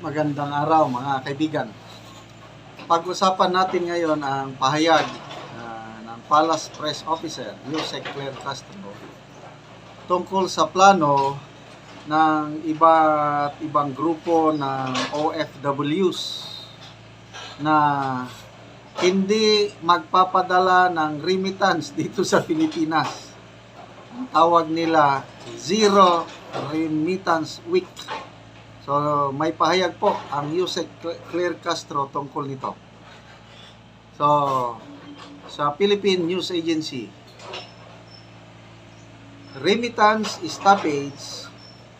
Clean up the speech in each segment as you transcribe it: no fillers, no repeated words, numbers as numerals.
Magandang araw mga kaibigan. Pag-usapan natin ngayon ang pahayag ng Palace Press Officer, Yusek Claire Castro, tungkol sa plano ng iba't ibang grupo ng OFWs na hindi magpapadala ng remittance dito sa Pilipinas. Ang tawag nila Zero Remittance Week. So, may pahayag po ang Yusek Claire Castro tungkol nito. So, sa Philippine News Agency, remittance stoppage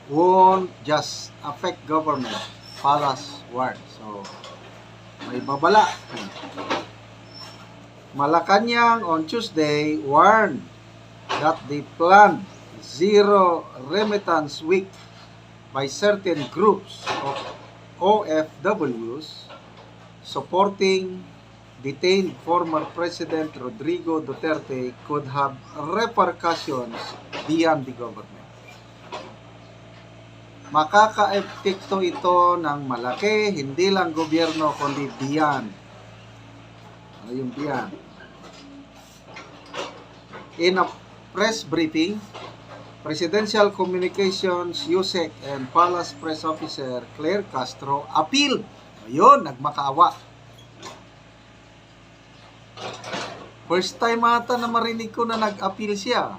won't just affect government, Palace warned. So, may babala. Malacanang on Tuesday warned that the planned Zero Remittance Week by certain groups of OFWs supporting detained former President Rodrigo Duterte could have repercussions beyond the government. Makaka-epekto ito ng malaki, hindi lang gobyerno kundi beyond. Ano yung beyond? In a press briefing, Presidential Communications Yusek and Palace Press Officer Claire Castro appeal. Ayun, nagmakaawa. First time ata na marinig ko na nag-appeal siya.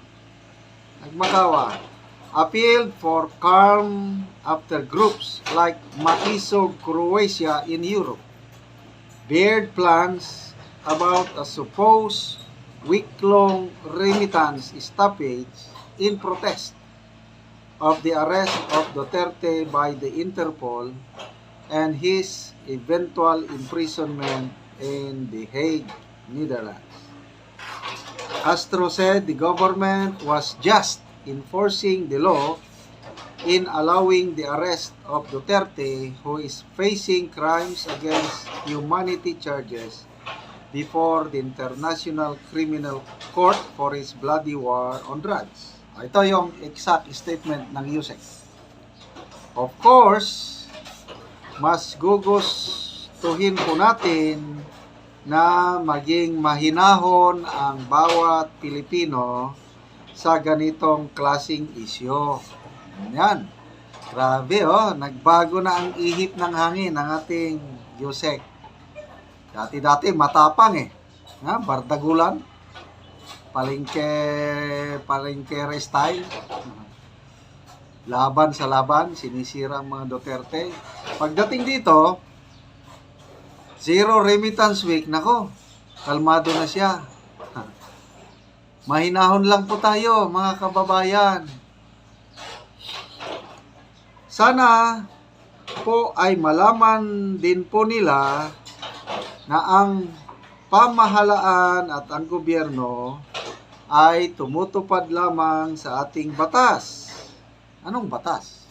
Nagmakaawa. Appealed for calm after groups like Maiso Croatia in Europe dared plans about a supposed week-long remittance stoppage in protest of the arrest of Duterte by the Interpol and his eventual imprisonment in The Hague, Netherlands. Castro said the government was just enforcing the law in allowing the arrest of Duterte, who is facing crimes against humanity charges before the International Criminal Court for his bloody war on drugs. Ito yung exact statement ng Yusek. Of course, mas gugustuhin po natin na maging mahinahon ang bawat Pilipino sa ganitong klasing isyo. Yan. Grabe nagbago na ang ihip ng hangin ng ating Yusek. Dati-dati matapang bardagulan. Palengke style. Laban sa laban, sinisira ang mga Duterte. Pagdating dito, Zero Remittance Week, nako, kalmado na siya. Mahinahon lang po tayo, mga kababayan. Sana po ay malaman din po nila na ang pamahalaan at ang gobyerno ay tumutupad lamang sa ating batas. Anong batas?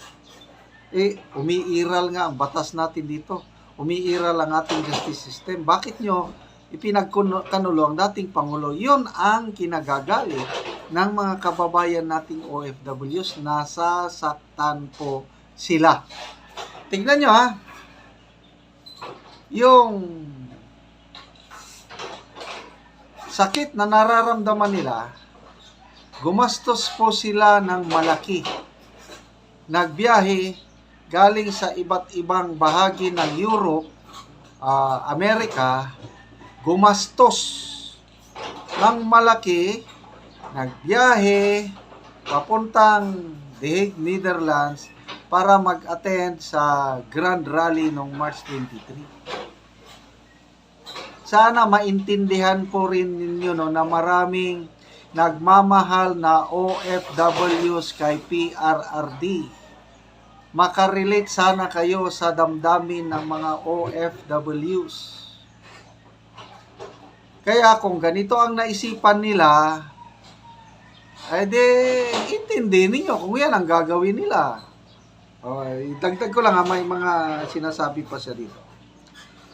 Umiiral nga ang batas natin dito. Umiiral ang ating justice system. Bakit nyo ipinagkanulo ang dating Pangulo? Yun ang kinagagalit ng mga kababayan nating OFWs. Nasasaktan po sila. Tingnan nyo yung sakit na nararamdaman nila, gumastos po sila ng malaki. Nagbiyahe galing sa iba't ibang bahagi ng Europe, Amerika, gumastos ng malaki, nagbiyahe papuntang The Hague, Netherlands para mag-attend sa Grand Rally noong March 23. Sana maintindihan po rin ninyo na maraming nagmamahal na OFWs kay PRRD. Makarelate sana kayo sa damdamin ng mga OFWs. Kaya kung ganito ang naisipan nila, intindi ninyo kung yan ang gagawin nila. Dagdag ko lang may mga sinasabi pa siya dito.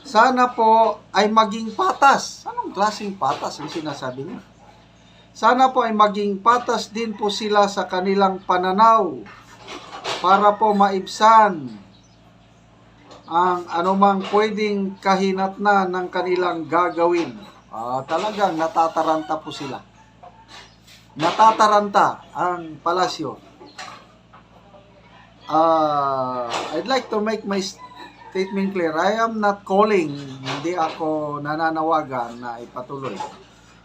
Sana po ay maging patas. Anong klaseng patas ang sinasabi niya? Sana po ay maging patas din po sila sa kanilang pananaw para po maibsan ang anumang pwedeng kahinatnan ng kanilang gagawin. Talagang natataranta po sila. Natataranta ang palasyo. I'd like to make my statement clear. I am not calling, hindi ako nananawagan na ipatuloy.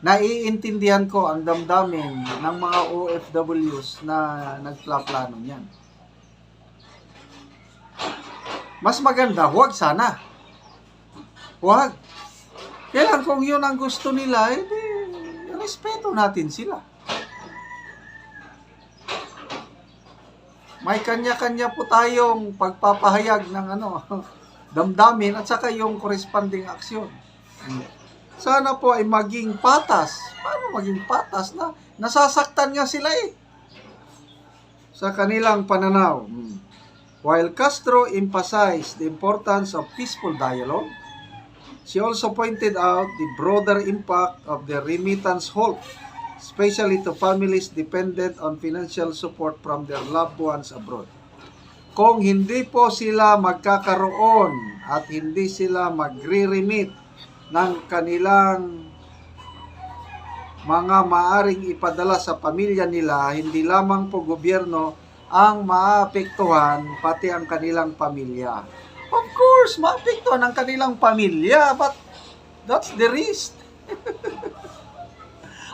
Naiintindihan ko ang damdamin ng mga OFWs na nagplaplano niyan. Mas maganda, huwag sana. Huwag. Kailan kung yun ang gusto nila, respeto natin sila. May kanya-kanya po tayong pagpapahayag ng damdamin at saka yung corresponding aksyon. Sana po ay maging patas. Paano maging patas na nasasaktan nga sila sa kanilang pananaw? While Castro emphasized the importance of peaceful dialogue, she also pointed out the broader impact of the remittance halt, especially to families dependent on financial support from their loved ones abroad. Kung hindi po sila magkakaroon at hindi sila magre-remit ng kanilang mga maaring ipadala sa pamilya nila, hindi lamang po gobyerno ang maapektuhan, pati ang kanilang pamilya. Of course, maapektuhan ang kanilang pamilya, but that's the risk.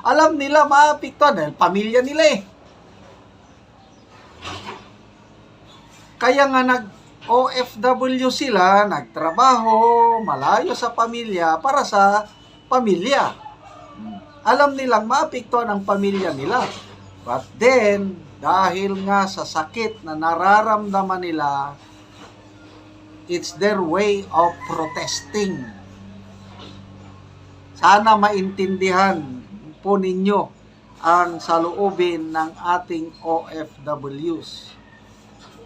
Alam nila maapektuhan dahil pamilya nila Kaya nga nag-OFW sila, nagtrabaho, malayo sa pamilya, para sa pamilya. Alam nilang maapektuhan ang pamilya nila. But then, dahil nga sa sakit na nararamdaman nila, it's their way of protesting. Sana maintindihan po ninyo ang saloobin ng ating OFWs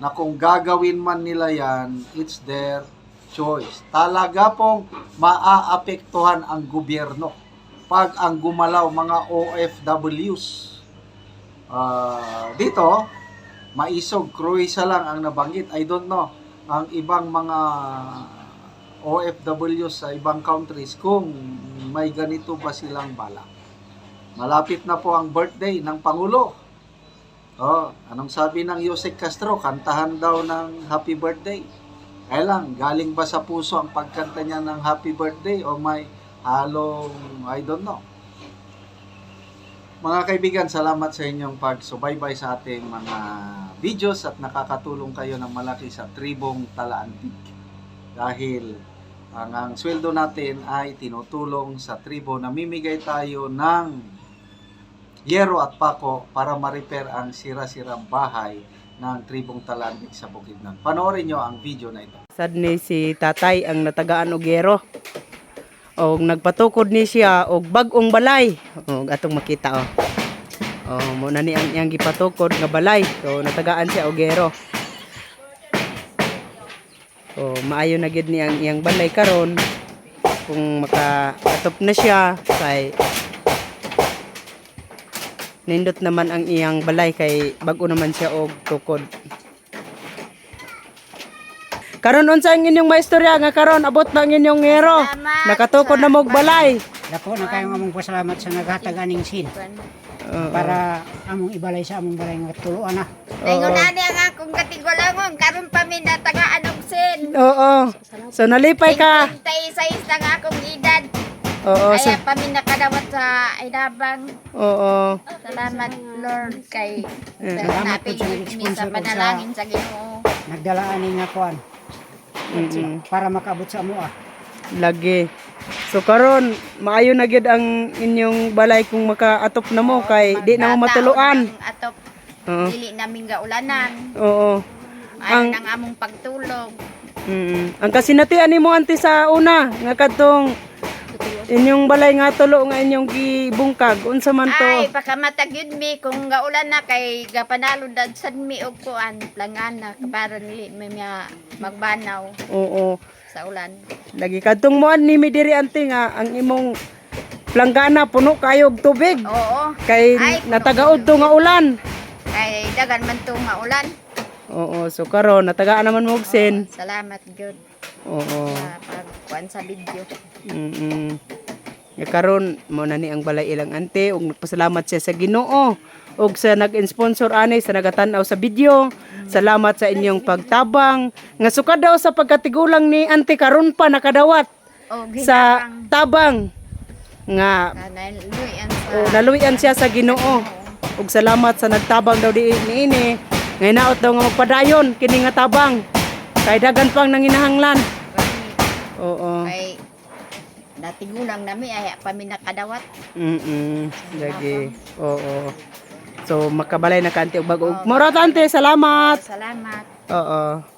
na kung gagawin man nila yan, it's their choice. Talaga pong maaapektuhan ang gobyerno pag ang gumalaw mga OFWs. Dito, Maisog, Cruisa lang ang nabanggit. I don't know ang ibang mga OFWs sa ibang countries kung may ganito ba silang balak. Malapit na po ang birthday ng Pangulo. Anong sabi ng Yusek Castro? Kantahan daw ng happy birthday. Kaya lang, galing ba sa puso ang pagkanta niya ng happy birthday o may halong, I don't know. Mga kaibigan, salamat sa inyong pagsubaybay sa ating mga videos at nakakatulong kayo ng malaki sa tribong Talaantig. Dahil ang sweldo natin ay tinutulong sa tribo. Namimigay tayo ng yero at pako para ma-repair ang sira-sirang bahay ng tribong Talaantig sa Bukidnon. Panoorin nyo ang video na ito. Sad ni si tatay ang natagaan og yero. Og nagpatukod ni siya og bag-ong balay. Og atong makita mo na ni ang iyang gipatukod nga balay. So natagaan siya og yero. Maayo na gid ni ang iyang balay karon kung maka-atop na siya kay nindot naman ang iyang balay kay bag-o naman siya og tukod. Karon unsa ang inyong maistorya nga karon abot na ang inyong ngero? Nakatukod na mog balay. Dako na kayong among pasalamat sa naghatag aning sin. Para among ibalay sa among balay nga tuluan na. Ingon na ang akong katigwalangon karon pa mi natagaan og sin. Oo. So nalipay ka. 56 lang akong edad. Oo. Kaya pa mi nakadawat sa Idabang. Oo. Salamat Lord kay Salamat po sa napili mi sa nag-sponsor ko panalangin sa Ginoo. Nagdala ani nga kuan para makaabot sa amo Lagi. So karon maayo na gyud ang inyong balay kung makaatop na mo kay di na mo matuluan. Atop Oo. dili namin gaulanan. Oo. Ay nang among pagtulog. Ang kasinatian nimo anti sa una nga kadtong inyong balay nga tulo nga inyong gibungkag unsa man to? Ay pakamatag yun mi kung gaulan na kay gapanalo dad sad mi og kuan langana para nili may magbanaw Oo. sa ulan. Lagi kadtong mo ni mi diri anti nga ang imong planggana puno kayo og tubig. Oo. Kay Ay, natagaod to nga ulan. Kay dagan man to nga ulan. Oo, so karon natagaan naman mo og sin. Salamat good. Oo. sa pagkuan sa video. Mm. Karon mo na ni ang balay ilang ante ug nagpasalamat siya sa Ginoo ug sa nag-sponsor ani sa nagatan-aw sa video. Salamat sa inyong pagtabang nga sukad daw sa pagkatigulang ni ante karon pa nakadawat O sa ginabang tabang nga naluyan sa naluyan siya sa Ginoo. Ug salamat sa nagtabang daw niini. Ngay naot daw nga magpadayon kini nga tabang. Kay dagan pang nanginahanglan. Oo. kay natigulang nami ay pami nakadawat. Lagi. Oo. So makabalay na kanti og bago. Mora tante, salamat. Salamat. Oo.